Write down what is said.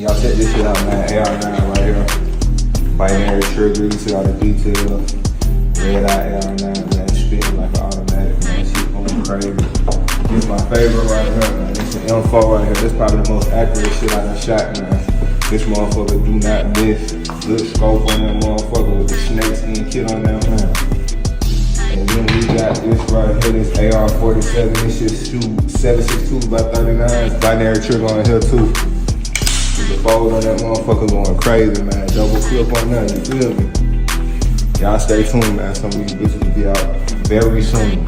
Y'all check this shit out, man. AR9 right here. Binary trigger, you see all the details. Red eye AR9, man. Spinning like an automatic, man. Shit going crazy. This is my favorite right here, man. This is an M4 right here. This is probably the most accurate shit I done shot, man. This motherfucker do not miss. Good scope on that motherfucker with the snakeskin kit on that, man. And then we got this right here, this AR-47. This shit shoot 7.62 by 39. Binary trigger on here too. The fold on that motherfucker going crazy, man. Double clip on that, you feel me? Y'all stay tuned, man. Some of these bitches will be out very soon.